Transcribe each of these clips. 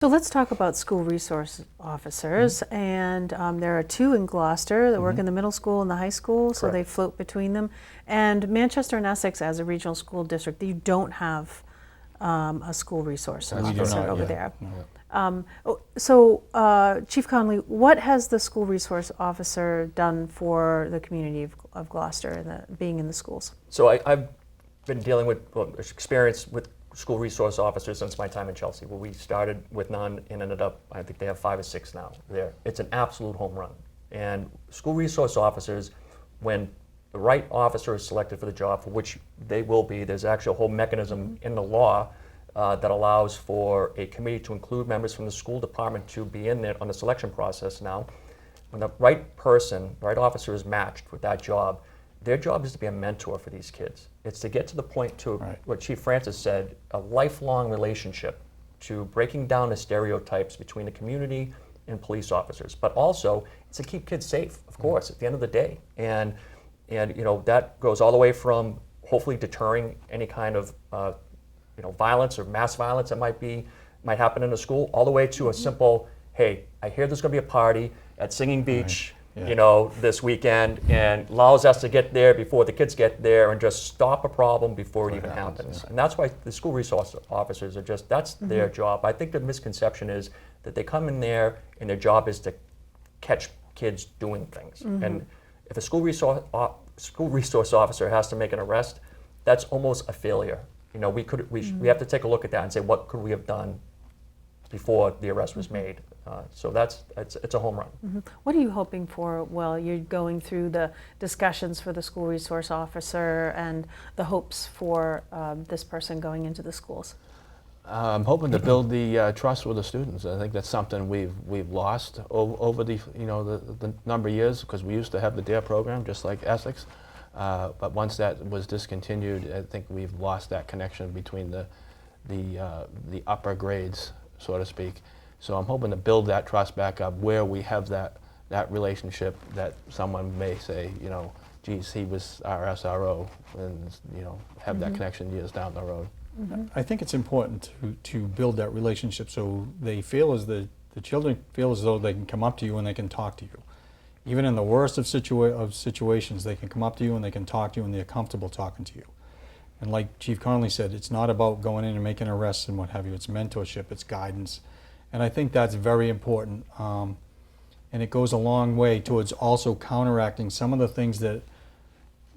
So let's talk about school resource officers, and there are two in Gloucester that work in the middle school and the high school, so they float between them. And Manchester and Essex, as a regional school district, you don't have a school resource officer over there. Chief Conley, what has the school resource officer done for the community of Gloucester and being in the schools? So I've been dealing with experience with school resource officers since my time in Chelsea, where we started with none and ended up, I think they have 5 or 6 now there. It's an absolute home run. And school resource officers, when the right officer is selected for the job, for which they will be, there's actually a whole mechanism in the law that allows for a committee to include members from the school department to be in there on the selection process now. When the right person, the right officer is matched with that job, their job is to be a mentor for these kids. It's to get to the point to what Chief Francis said, a lifelong relationship to breaking down the stereotypes between the community and police officers. But also, it's to keep kids safe, of course, at the end of the day. And you know, that goes all the way from hopefully deterring any kind of violence or mass violence that might happen in a school, all the way to a simple, hey, I hear there's going to be a party at Singing Beach, this weekend, and allows us to get there before the kids get there and just stop a problem before it even happens. And that's why the school resource officers are that's their job. I think the misconception is that they come in there and their job is to catch kids doing things. And if a school resource officer has to make an arrest, that's almost a failure. You know, we have to take a look at that and say, what could we have done before the arrest was made? So it's a home run. What are you hoping for while you're going through the discussions for the school resource officer and the hopes for this person going into the schools? I'm hoping to build the trust with the students. I think that's something we've lost over the number of years, because we used to have the DARE program just like Essex, but once that was discontinued, I think we've lost that connection between the upper grades, so to speak. So I'm hoping to build that trust back up where we have that relationship, that someone may say, geez, he was our SRO, and have that connection years down the road. I think it's important to build that relationship so they feel the children feel as though they can come up to you and they can talk to you. Even in the worst of situations, they can come up to you and they can talk to you and they're comfortable talking to you. And like Chief Conley said, it's not about going in and making arrests and what have you. It's mentorship, it's guidance. And I think that's very important. And it goes a long way towards also counteracting some of the things that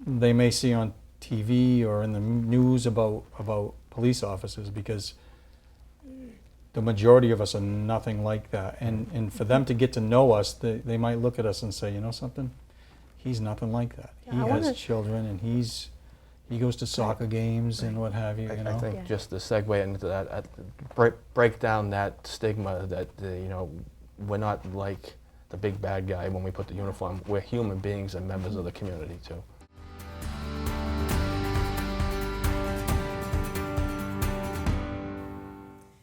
they may see on TV or in the news about police officers, because the majority of us are nothing like that. And for them to get to know us, they might look at us and say, you know something? He's nothing like that. He has children, and he goes to soccer games and what have you. I think just to segue into that, break down that stigma that we're not like the big bad guy when we put the uniform. We're human beings and members of the community too.